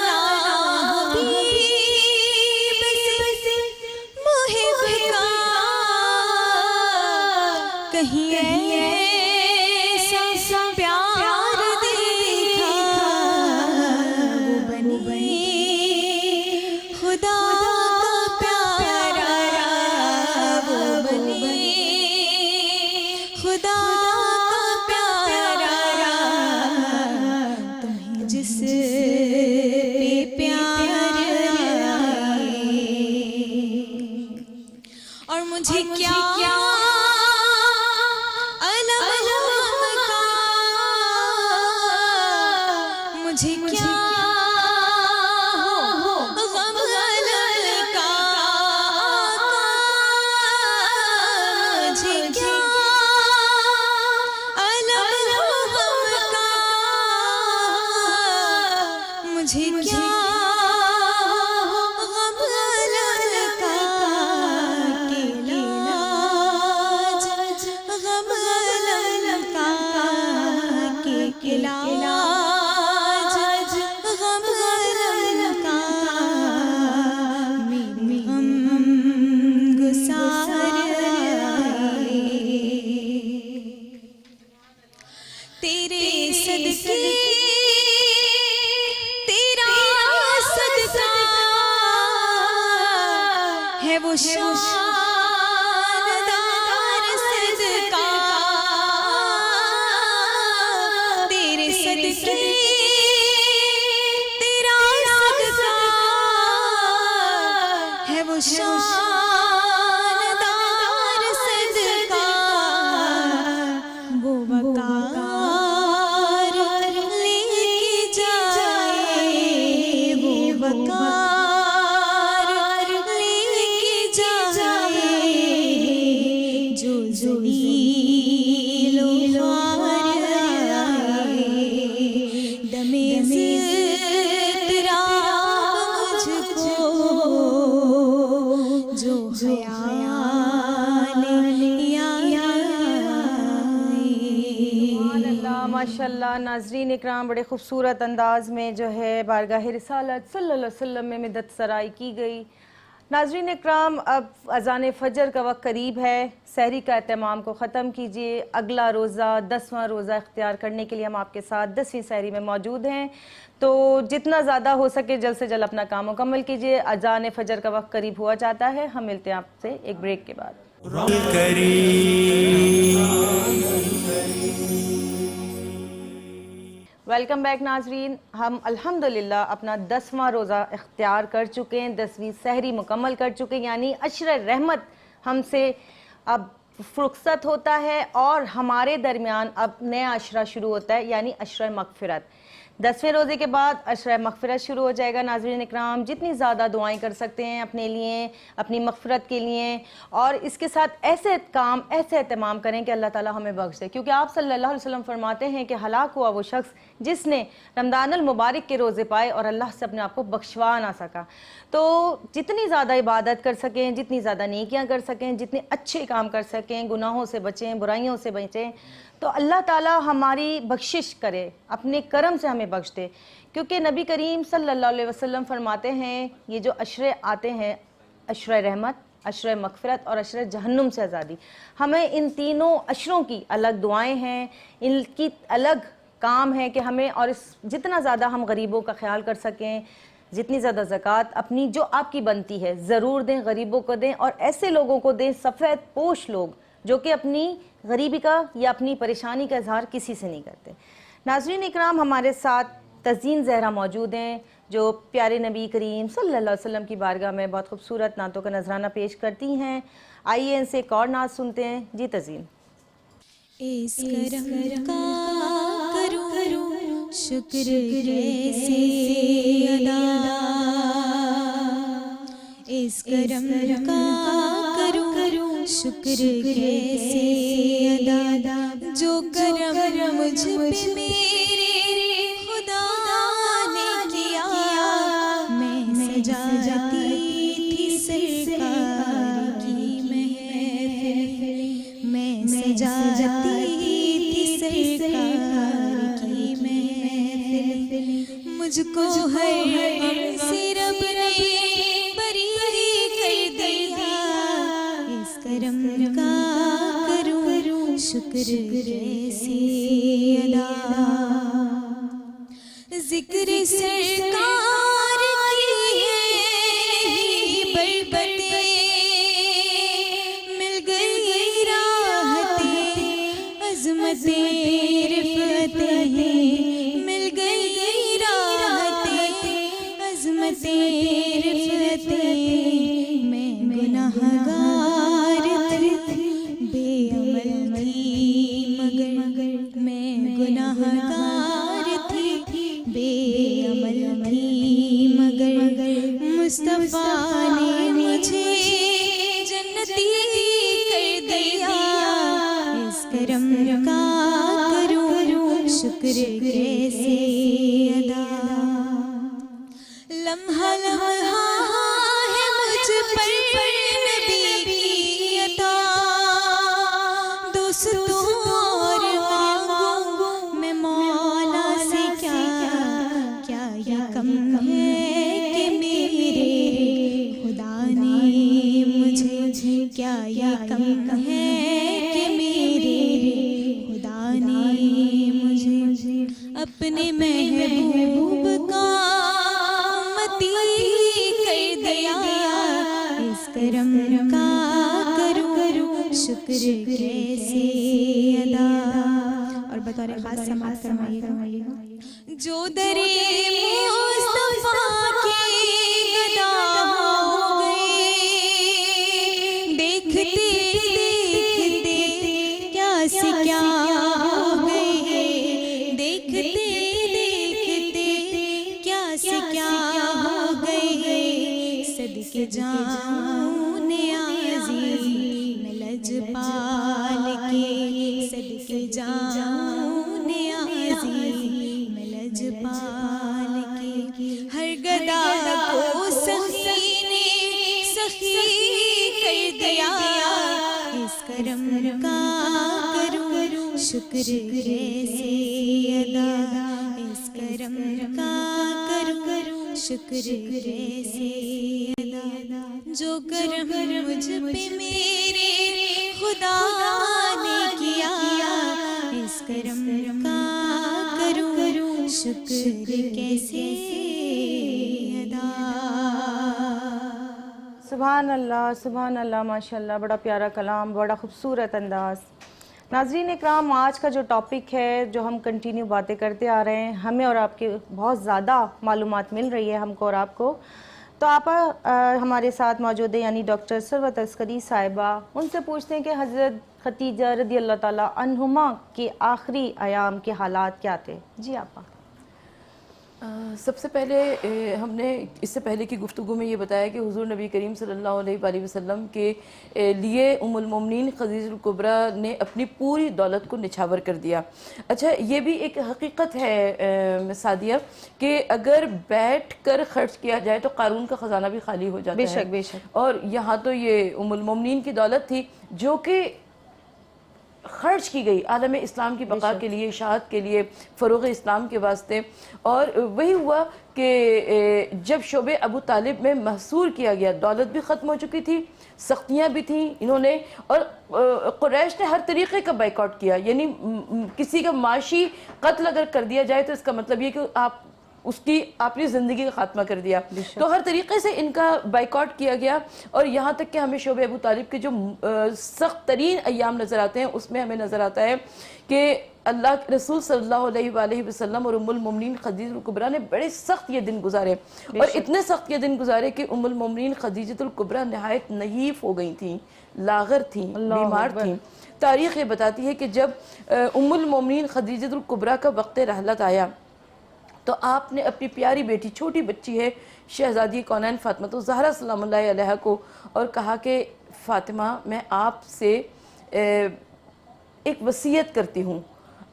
نا، حبیب سے محب کا کہیں ایسا پیار دیکھا، وہ بنے خدا کا پیارا، وہ بنے خدا کا پیارا، تمہیں جس پہ پیار آئے، اور مجھے کیا مجھے کیا غم غلل کا، مجھے کیا علم غم کا، مجھے کیا غم غلل کا، کہ علاج غم غلل کا، کہ علاج غم غلل کا، میرے غم گسار آئے، تیرے صدقے تیرا صدقہ ہے وہ شاندار صدقہ، تیرے صدقے تیرا صدقہ ہے وہ شاندار صدقہ، وہ وقار لے کے جائے، وہ وقار لے کے جائے، جو ذلیل و خوار آئے، دم اضطراب مجھ کو جو خیال سبحان اللہ، ماشاء اللہ۔ ناظرین اکرام، بڑے خوبصورت انداز میں جو ہے بارگاہ رسالت صلی اللہ علیہ وسلم میں مدت سرائی کی گئی۔ ناظرین اکرام، اب اذان فجر کا وقت قریب ہے، سحری کا اہتمام کو ختم کیجئے۔ اگلا روزہ 10واں روزہ اختیار کرنے کے لیے ہم آپ کے ساتھ 10ویں سحری میں موجود ہیں، تو جتنا زیادہ ہو سکے جلد سے جلد اپنا کام مکمل کیجئے۔ اذان فجر کا وقت قریب ہوا جاتا ہے، ہم ملتے ہیں آپ سے ایک بریک کے بعد۔ ویلکم بیک ناظرین، ہم الحمدللہ اپنا 10واں روزہ اختیار کر چکے ہیں، 10ویں سحری مکمل کر چکے ہیں، یعنی عشر رحمت ہم سے اب فرصت ہوتا ہے اور ہمارے درمیان اب نیا عشرہ شروع ہوتا ہے، یعنی عشرہ مغفرت۔ 10ویں روزے کے بعد عشرہ مغفرت شروع ہو جائے گا۔ ناظرین اکرام، جتنی زیادہ دعائیں کر سکتے ہیں اپنے لیے، اپنی مغفرت کے لیے، اور اس کے ساتھ ایسے کام، ایسے اہتمام کریں کہ اللہ تعالیٰ ہمیں بخش دے، کیونکہ آپ صلی اللہ علیہ وسلم فرماتے ہیں کہ ہلاک ہوا وہ شخص جس نے رمضان المبارک کے روزے پائے اور اللہ سے اپنے آپ کو بخشوا نہ سکا۔ تو جتنی زیادہ عبادت کر سکیں، جتنی زیادہ نیکیاں کر سکیں، جتنے اچھے کام کر سکیں، گناہوں سے بچیں، برائیوں سے بچیں، تو اللہ تعالیٰ ہماری بخشش کرے، اپنے کرم سے ہمیں بخش دے، کیونکہ نبی کریم صلی اللہ علیہ وسلم فرماتے ہیں یہ جو عشرے آتے ہیں، عشرہ رحمت، عشرہ مغفرت اور عشرہ جہنم سے آزادی، ہمیں ان تینوں عشروں کی الگ دعائیں ہیں، ان کی الگ کام ہے کہ ہمیں، اور جتنا زیادہ ہم غریبوں کا خیال کر سکیں، جتنی زیادہ زکوٰۃ اپنی جو آپ کی بنتی ہے ضرور دیں، غریبوں کو دیں، اور ایسے لوگوں کو دیں سفید پوش لوگ جو کہ اپنی غریبی کا یا اپنی پریشانی کا اظہار کسی سے نہیں کرتے۔ ناظرین اکرام، ہمارے ساتھ تزئین زہرا موجود ہیں جو پیارے نبی کریم صلی اللہ علیہ وسلم کی بارگاہ میں بہت خوبصورت نعتوں کا نذرانہ پیش کرتی ہیں۔ آئیے ان سے ایک اور نعت سنتے ہیں۔ جی تزئین۔ اس کرم کا کروں شکر کیسے ادا، اس کرم کا کروں شکر کیسے ادا، جو کرم مجھ پہ میرے خدا نے کیا مجھ کو ہر غم سے رب نے بری کر دیا، اس کرم کا کروں شکر کیسے ادا، ذکر سرکار کی ہے بربتیں، مل گئی راحتیں عظمتیں رفتیں، مل گئی راحتیں عظمتیں رفتیں، میں گناہ گار تھی بے عمل تھی مگر، میں گناہ گار تھی بے عمل تھی مگر، مصطفیٰ نے مجھے جنتی کر دیا، اس کرم کا کروں شکر کیسے ادا، لمحہ لمحہ ہے مجھ پر نبی کی عطا، دوستوں اور مانگوں میں مولا سے کیا یہ کم ہے کہ میرے خدا نے مجھے، کیا یہ کم ہے کہ میرے خدا نے مجھے اپنے محبوب کا امتی کر دیا، اس کرم کا کروں شکر کیسے ادا، اور بطور خاص سماعت فرمائیے گا، جو در مصطفیٰ کی گدا ہو گئی، دیکھتے دیکھتے کیا سے کیا ہو گئی، دیکھتے دیکھتے کیا سے کیا ہو گئی، صدقے جاؤں نیازی میں لجپال کے، صدقے جاؤں نیازی میں لجپال کے، ہر گدا کو سخی نے سخی کر دیا، اس کرم کا کروں شکر کیسے ادا، اس کرم کا کروں شکر کیسے ادا، جو کرم مجھ پہ میرے خدا نے کیا، اس کرم کا کروں شکر کیسے ادا۔ سبحان اللہ ماشاء اللہ، بڑا پیارا کلام، بڑا خوبصورت انداز۔ ناظرین اکرام، آج کا جو ٹاپک ہے، جو ہم کنٹینیو باتیں کرتے آ رہے ہیں، ہمیں اور آپ کے بہت زیادہ معلومات مل رہی ہے ہم کو اور آپ کو، تو آپ ہمارے ساتھ موجود ہیں یعنی ڈاکٹر ثروت عسکری صاحبہ، ان سے پوچھتے ہیں کہ حضرت خدیجہ رضی اللہ تعالیٰ عنہما کے آخری ایام کے حالات کیا تھے؟ جی آپا۔ سب سے پہلے ہم نے اس سے پہلے کی گفتگو میں یہ بتایا کہ حضور نبی کریم صلی اللہ علیہ وآلہ وسلم کے لیے ام المومنین خدیجہ الکبریٰ نے اپنی پوری دولت کو نچھاور کر دیا۔ اچھا، یہ بھی ایک حقیقت ہے سعدیہ کہ اگر بیٹھ کر خرچ کیا جائے تو قارون کا خزانہ بھی خالی ہو جاتا ہے۔ بے شک بے شک۔ اور یہاں تو یہ ام المومنین کی دولت تھی جو کہ خرچ کی گئی عالم اسلام کی بقا کے لیے، اشاعت کے لیے، فروغ اسلام کے واسطے، اور وہی ہوا کہ جب شعب ابو طالب میں محصور کیا گیا، دولت بھی ختم ہو چکی تھی، سختیاں بھی تھیں انہوں نے، اور قریش نے ہر طریقے کا بائیکاٹ کیا، یعنی کسی کا معاشی قتل اگر کر دیا جائے تو اس کا مطلب یہ کہ آپ اس کی اپنی زندگی کا خاتمہ کر دیا، تو ہر طریقے سے ان کا بائیکاٹ کیا گیا، اور یہاں تک کہ ہمیں شعب ابو طالب کے جو سخت ترین ایام نظر آتے ہیں، اس میں ہمیں نظر آتا ہے کہ اللہ کے رسول صلی اللہ علیہ وآلہ وسلم اور ام المومنین خدیجہ الکبریٰ نے بڑے سخت یہ دن گزارے، اور اتنے سخت یہ دن گزارے کہ ام المومنین خدیجہ الکبریٰ نہایت نحیف ہو گئی تھیں، لاغر تھیں، بیمار تھیں۔ تاریخ یہ بتاتی ہے کہ جب ام المومنین خدیجہ الکبریٰ کا وقت رحلت آیا تو آپ نے اپنی پیاری بیٹی، چھوٹی بچی ہے شہزادی کونین فاطمہ الزہرا سلام اللہ علیہ کو، اور کہا کہ فاطمہ میں آپ سے ایک وصیت کرتی ہوں،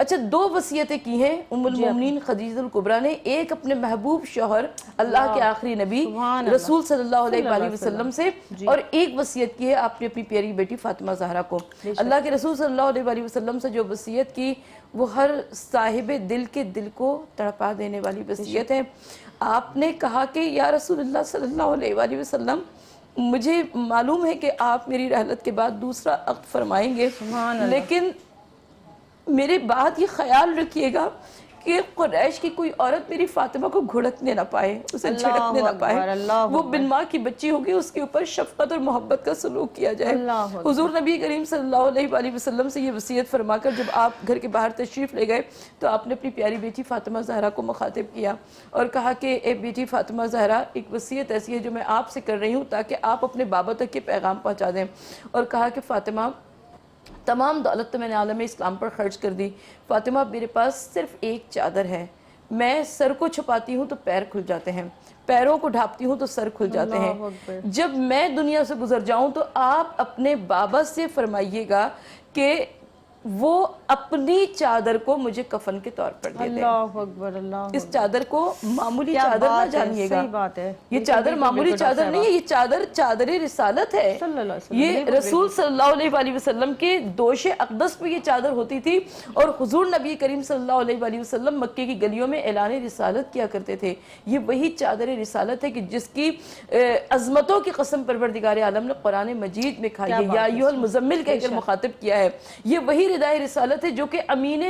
اچھا 2 وصیتیں کی ہیں ام المومنین خدیجہ الکبریٰ نے، ایک اپنے محبوب شوہر اللہ کے آخری نبی رسول صلی اللہ علیہ وآلہ وسلم سے، اور ایک وصیت کی ہے آپ نے اپنی پیاری بیٹی فاطمہ زہرا کو۔ اللہ کے رسول صلی اللہ علیہ وآلہ وسلم سے جو وصیت کی وہ ہر صاحب دل کے دل کو تڑپا دینے والی وصیت ہے۔ آپ نے کہا کہ یا رسول اللہ صلی اللہ علیہ وآلہ وسلم، مجھے معلوم ہے کہ آپ میری رحلت کے بعد دوسرا عقد فرمائیں گے، لیکن میرے بعد یہ خیال رکھیے گا کہ قریش کی کوئی عورت میری فاطمہ کو گھڑکنے نہ پائے، اسے جھڑکنے نہ پائے، وہ بن ماں کی بچی ہوگی، اس کے اوپر شفقت اور محبت کا سلوک کیا جائے۔ حضور نبی کریم صلی اللہ علیہ وآلہ وسلم سے یہ وصیت فرما کر جب آپ گھر کے باہر تشریف لے گئے تو آپ نے اپنی پیاری بیٹی فاطمہ زہرا کو مخاطب کیا اور کہا کہ اے بیٹی فاطمہ زہرا، ایک وصیت ایسی ہے جو میں آپ سے کر رہی ہوں تاکہ آپ اپنے بابا تک یہ پیغام پہنچا دیں، اور کہا کہ فاطمہ تمام دولت تو میں نے عالم اسلام پر خرچ کر دی، فاطمہ میرے پاس صرف ایک چادر ہے، میں سر کو چھپاتی ہوں تو پیر کھل جاتے ہیں، پیروں کو ڈھانپتی ہوں تو سر کھل جاتے ہیں، جب میں دنیا سے گزر جاؤں تو آپ اپنے بابا سے فرمائیے گا کہ وہ اپنی چادر کو مجھے کفن کے طور پر دے دیں۔ اللہ اکبر، اللہ اس چادر کو معمولی چادر نہ جانیے گا، صحیح بات ہے، یہ چادر معمولی چادر نہیں ہے، یہ چادر رسالت ہے۔ یہ رسول صلی اللہ علیہ وآلہ وسلم کے دوش اقدس پہ یہ چادر ہوتی تھی، اور حضور نبی کریم صلی اللہ علیہ وآلہ وسلم مکے کی گلیوں میں اعلان رسالت کیا کرتے تھے۔ یہ وہی چادر رسالت ہے کہ جس کی عظمتوں کی قسم پروردگار عالم نے قرآن مجید میں کھائی ہے، یا ایھا المزمل کہہ کر مخاطب کیا ہے۔ یہ وہی ردائے رسالت ہے جو کہ امین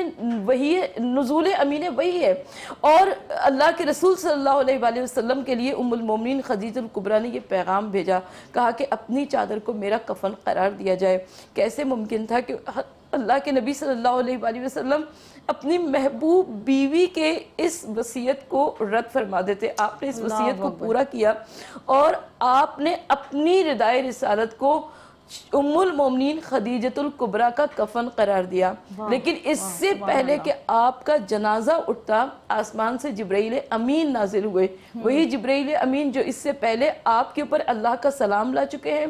وحی ہے، نزول امین وحی ہے، اور اللہ کے رسول صلی اللہ علیہ وآلہ وسلم کے لیے ام المومنین خدیجہ الکبریٰ نے یہ پیغام بھیجا، کہا کہ اپنی چادر کو میرا کفن قرار دیا جائے۔ کیسے ممکن تھا کہ اللہ کے نبی صلی اللہ علیہ وآلہ وسلم اپنی محبوب بیوی کے اس وصیت کو رد فرما دیتے؟ آپ نے اس وصیت کو پورا کیا اور آپ نے اپنی ردائے رسالت کو ام المومنین خدیجہ الکبریٰ کا کفن قرار دیا۔ لیکن اس سے پہلے کہ آپ کا جنازہ اٹھتا، آسمان سے جبرائیل امین نازل ہوئے، وہی جبرائیل امین جو اس سے پہلے آپ کے اوپر اللہ کا سلام لا چکے ہیں،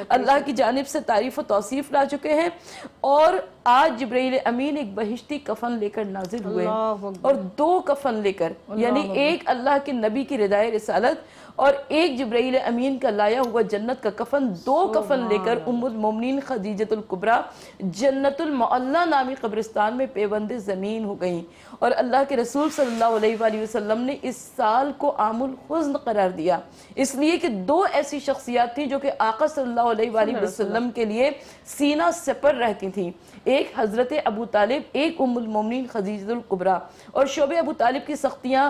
اللہ کی جانب سے تعریف و توصیف لا چکے ہیں، اور آج جبرائیل امین ایک بہشتی کفن لے کر نازل ہوئے، اور 2 کفن لے کر، یعنی ایک اللہ کے نبی کی ردائے رسالت اور ایک جبرائیل امین کا لایا ہوا جنت کا کفن، 2 کفن لے کر ام المومنین خدیجہ الکبریٰ جنت المعلی نامی قبرستان میں پیوند زمین ہو گئیں، اور اللہ کے رسول صلی اللہ علیہ وآلہ وسلم نے اس سال کو عام الحزن قرار دیا، اس لیے کہ 2 ایسی شخصیات تھیں جو کہ آقا صلی اللہ علیہ وآلہ وسلم کے لیے سینہ سپر رہتی تھیں، ایک حضرت ابو طالب، ایک ام المومنین خدیجہ الکبریٰ، اور شعب ابو طالب کی سختیاں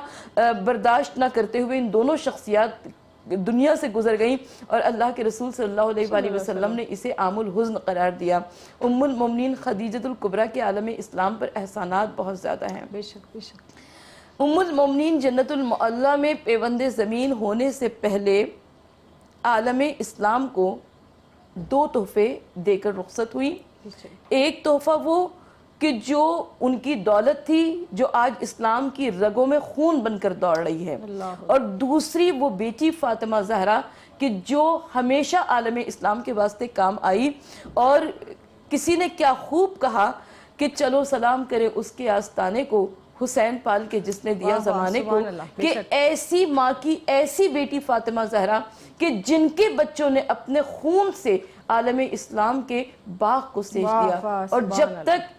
برداشت نہ کرتے ہوئے ان دونوں شخصیات دنیا سے گزر گئیں، اور اللہ کے رسول صلی اللہ علیہ وآلہ وسلم نے اسے عام الحزن قرار دیا۔ ام المومنین خدیجہ الکبریٰ کے عالم اسلام پر احسانات بہت زیادہ ہیں۔ بے شک بے شک۔ ام المومنین جنت المعلی میں پیوند زمین ہونے سے پہلے عالم اسلام کو 2 تحفے دے کر رخصت ہوئی۔ ایک تحفہ وہ کہ جو ان کی دولت تھی جو آج اسلام کی رگوں میں خون بن کر دوڑ رہی ہے، اور دوسری وہ بیٹی فاطمہ زہرا کہ جو ہمیشہ عالم اسلام کے واسطے کام آئی، اور کسی نے کیا خوب کہا کہ چلو سلام کرے اس کے آستانے کو، حسین پال کے جس نے دیا زمانے کو، کہ ایسی ماں کی ایسی بیٹی فاطمہ زہرا کہ جن کے بچوں نے اپنے خون سے عالم اسلام کے باغ کو سینچ دیا، اور جب تک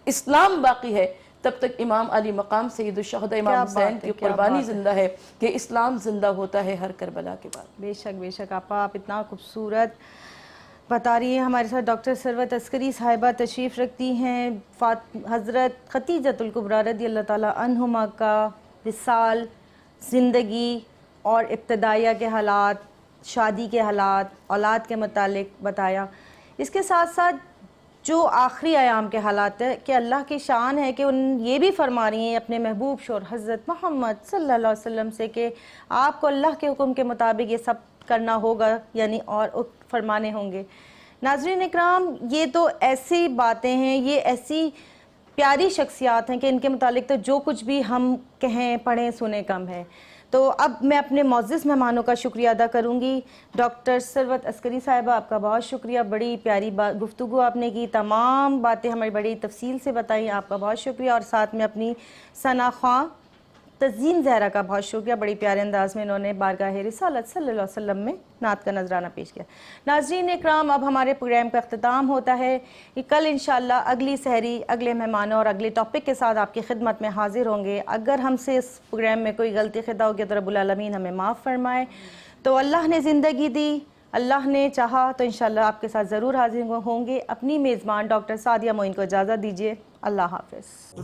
اسلام باقی ہے تب تک امام علی مقام سید الشہداء امام حسین کی قربانی زندہ ہے کہ اسلام زندہ ہوتا ہے ہر کربلا کے بعد۔ بے شک بے شک، آپ اتنا خوبصورت بتا رہی ہیں۔ ہمارے ساتھ ڈاکٹر ثروت عسکری صاحبہ تشریف رکھتی ہیں، حضرت خدیجہ الکبریٰ رضی اللہ تعالیٰ عنہما کا وصال، زندگی اور ابتدائیہ کے حالات، شادی کے حالات، اولاد کے متعلق بتایا۔ اس کے ساتھ ساتھ جو آخری ایام کے حالات ہے کہ اللہ کی شان ہے کہ یہ بھی فرما رہی ہیں اپنے محبوب شوہر حضرت محمد صلی اللہ علیہ وسلم سے کہ آپ کو اللہ کے حکم کے مطابق یہ سب کرنا ہوگا، یعنی اور فرمانے ہوں گے۔ ناظرین اکرام، یہ تو ایسی باتیں ہیں، یہ ایسی پیاری شخصیات ہیں کہ ان کے متعلق تو جو کچھ بھی ہم کہیں پڑھیں سنیں کم ہے۔ تو اب میں اپنے معزز مہمانوں کا شکریہ ادا کروں گی. ڈاکٹر ثروت عسکری صاحبہ آپ کا بہت شکریہ, بڑی پیاری گفتگو آپ نے کی, تمام باتیں ہمیں بڑی تفصیل سے بتائیں, آپ کا بہت شکریہ. اور ساتھ میں اپنی ثنا خواں تزین زہرا کا بہت شکریہ, بڑی پیارے انداز میں انہوں نے بارگاہ رسالت صلی اللہ علیہ وسلم میں نعت کا نذرانہ پیش کیا. ناظرین اکرام, اب ہمارے پروگرام کا اختتام ہوتا ہے. کل انشاءاللہ اگلی سحری اگلے مہمانوں اور اگلے ٹاپک کے ساتھ آپ کی خدمت میں حاضر ہوں گے. اگر ہم سے اس پروگرام میں کوئی غلطی خطا ہوگی تو رب العالمین ہمیں معاف فرمائے. تو اللہ نے زندگی دی, اللہ نے چاہا تو انشاءاللہ آپ کے ساتھ ضرور حاضر ہوں گے. اپنی میزبان ڈاکٹر سعدیہ معین کو اجازت دیجیے. اللہ حافظ.